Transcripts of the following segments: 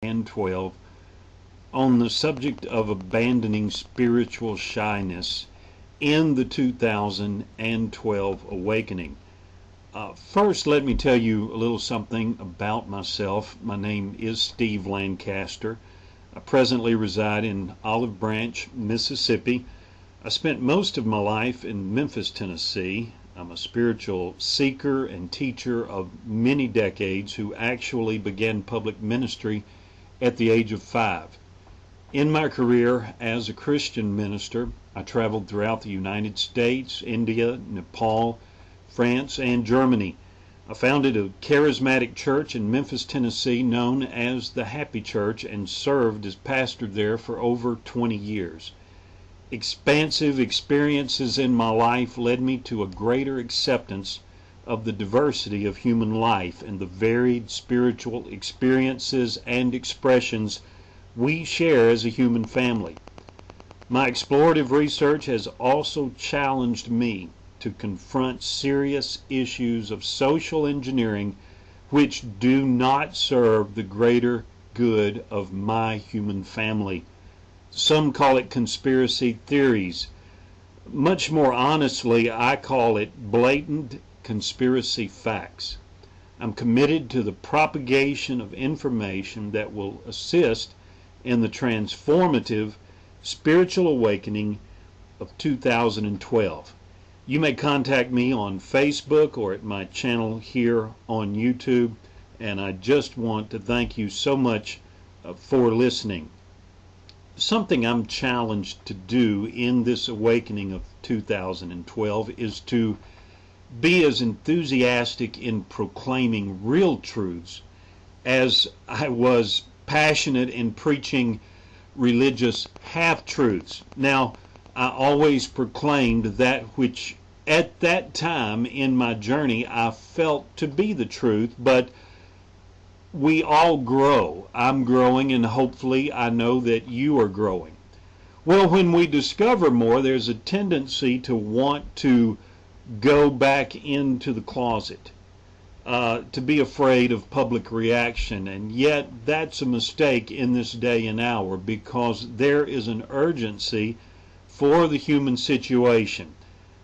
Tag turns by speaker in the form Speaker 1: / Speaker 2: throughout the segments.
Speaker 1: and 12 on the subject of abandoning spiritual shyness in the 2012 awakening. First, let me tell you a little something about myself. My name is Steve Lancaster. I presently reside in Olive Branch, Mississippi. I spent most of my life in Memphis, Tennessee. I'm a spiritual seeker and teacher of many decades who actually began public ministry at the age of 5. In my career as a Christian minister, I traveled throughout the United States, India, Nepal, France, and Germany. I founded a charismatic church in Memphis, Tennessee known as the Happy Church and served as pastor there for over 20 years. Expansive experiences in my life led me to a greater acceptance of the diversity of human life and the varied spiritual experiences and expressions we share as a human family. My explorative research has also challenged me to confront serious issues of social engineering which do not serve the greater good of my human family. Some call it conspiracy theories. Much more honestly, I call it blatant conspiracy facts. I'm committed to the propagation of information that will assist in the transformative spiritual awakening of 2012. You may contact me on Facebook or at my channel here on YouTube, and I just want to thank you so much for listening. Something I'm challenged to do in this awakening of 2012 is to be as enthusiastic in proclaiming real truths as I was passionate in preaching religious half-truths. Now, I always proclaimed that which at that time in my journey I felt to be the truth, but we all grow. I'm growing, and hopefully I know that you are growing. Well, when we discover more, there's a tendency to want to go back into the closet, to be afraid of public reaction, and yet that's a mistake in this day and hour, because there is an urgency for the human situation.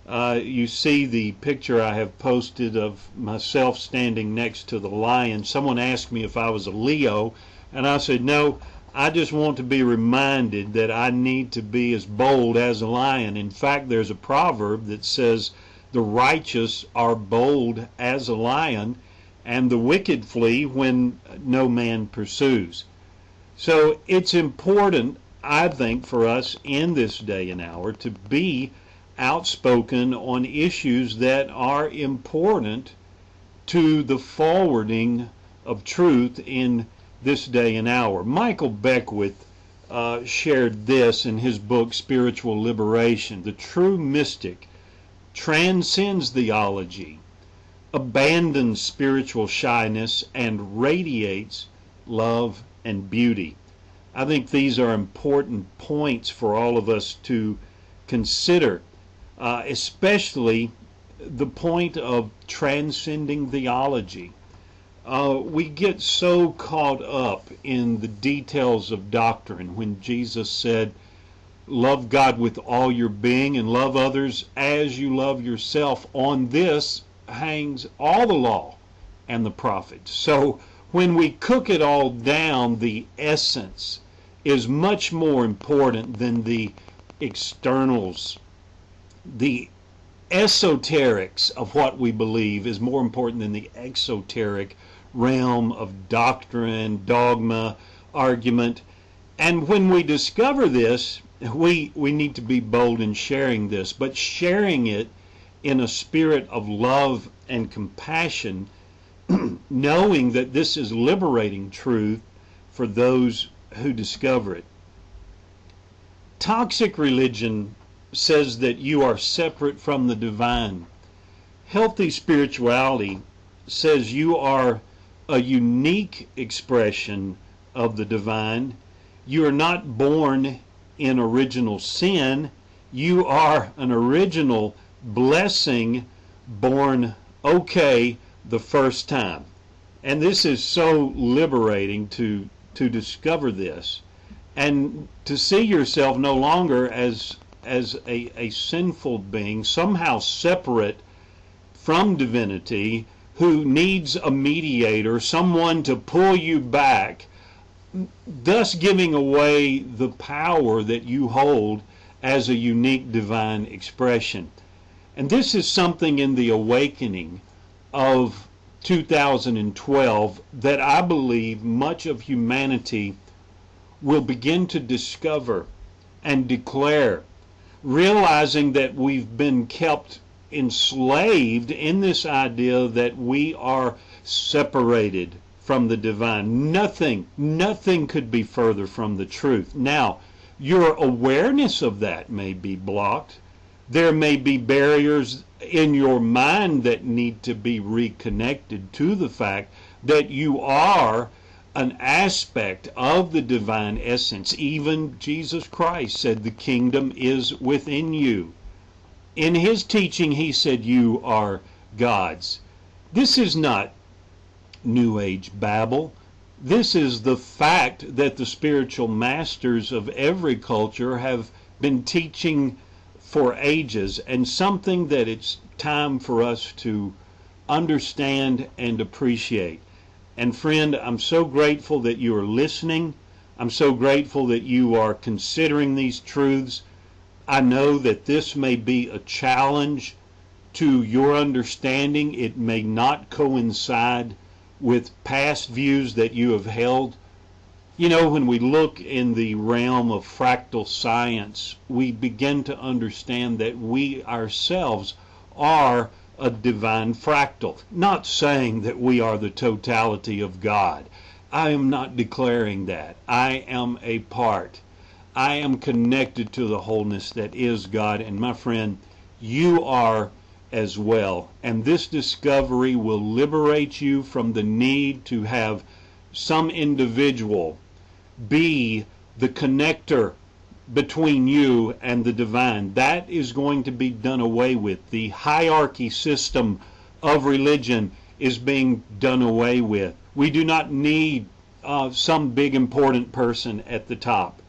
Speaker 1: You see the picture I have posted of myself standing next to the lion. Someone asked me if I was a Leo, and I said, no, I just want to be reminded that I need to be as bold as a lion. In fact, there's a proverb that says, the righteous are bold as a lion, and the wicked flee when no man pursues. So it's important, I think, for us in this day and hour to be outspoken on issues that are important to the forwarding of truth in this day and hour. Michael Beckwith shared this in his book, Spiritual Liberation. The true mystic transcends theology, abandons spiritual shyness, and radiates love and beauty. I think these are important points for all of us to consider, especially the point of transcending theology. We get so caught up in the details of doctrine when Jesus said, love God with all your being and love others as you love yourself. On this hangs all the law and the prophets. So when we cook it all down, the essence is much more important than the externals. The esoterics of what we believe is more important than the exoteric realm of doctrine, dogma, argument. And when we discover this, we need to be bold in sharing this, but sharing it in a spirit of love and compassion, knowing that this is liberating truth for those who discover it. Toxic religion says that you are separate from the divine. Healthy spirituality says you are a unique expression of the divine. You are not born in original sin. You are an original blessing born okay the first time. And this is so liberating to to discover this and to see yourself no longer as a sinful being, somehow separate from divinity, who needs a mediator, someone to pull you back, thus giving away the power that you hold as a unique divine expression. And this is something in the awakening of 2012 that I believe much of humanity will begin to discover and declare, realizing that we've been kept enslaved in this idea that we are separated from the divine. Nothing could be further from the truth. Now, your awareness of that may be blocked. There may be barriers in your mind that need to be reconnected to the fact that you are an aspect of the divine essence. Even Jesus Christ said the kingdom is within you. In his teaching, he said you are God's. This is not New Age babble. This is the fact that the spiritual masters of every culture have been teaching for ages, and something that it's time for us to understand and appreciate. And friend, I'm so grateful that you are listening. I'm so grateful that you are considering these truths. I know that this may be a challenge to your understanding. It may not coincide with past views that you have held. You know, when we look in the realm of fractal science, we begin to understand that we ourselves are a divine fractal. Not saying that we are the totality of God. I am not declaring that. I am a part. I am connected to the wholeness that is God, and my friend, you are as well. And this discovery will liberate you from the need to have some individual be the connector between you and the divine. That is going to be done away with. The hierarchy system of religion is being done away with. We do not need some big important person at the top.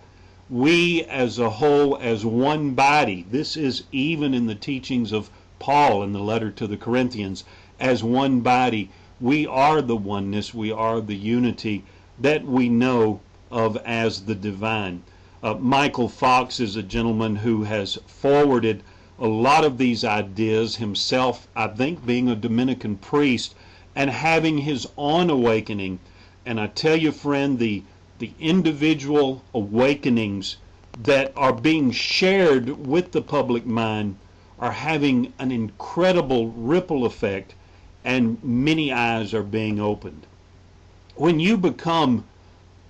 Speaker 1: We as a whole, as one body, this is even in the teachings of Paul in the letter to the Corinthians, as one body, we are the oneness, we are the unity that we know of as the divine. Michael Fox is a gentleman who has forwarded a lot of these ideas himself, I think being a Dominican priest and having his own awakening. And I tell you, friend, the individual awakenings that are being shared with the public mind are having an incredible ripple effect, and many eyes are being opened. When you become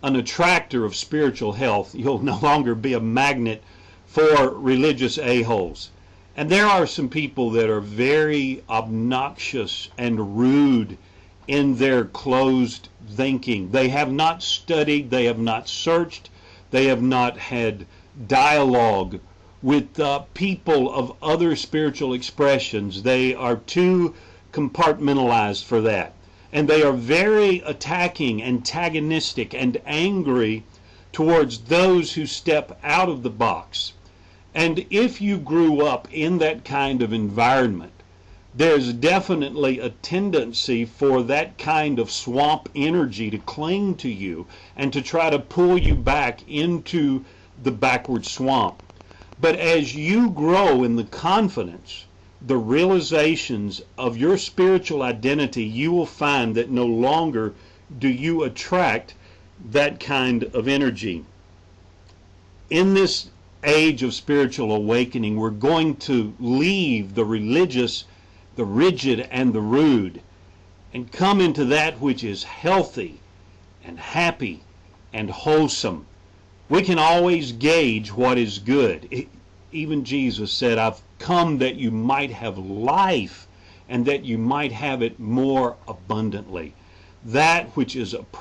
Speaker 1: an attractor of spiritual health, you'll no longer be a magnet for religious a-holes. And there are some people that are very obnoxious and rude in their closed thinking. They have not studied, they have not searched, they have not had dialogue with people of other spiritual expressions. They are too compartmentalized for that. And they are very attacking, antagonistic, and angry towards those who step out of the box. And if you grew up in that kind of environment, there's definitely a tendency for that kind of swamp energy to cling to you and to try to pull you back into the backward swamp. But as you grow in the confidence, the realizations of your spiritual identity, you will find that no longer do you attract that kind of energy. In this age of spiritual awakening, we're going to leave the religious, the rigid, and the rude, and come into that which is healthy and happy and wholesome. We can always gauge what is good. Even Jesus said, I've come that you might have life and that you might have it more abundantly. That which is oppressive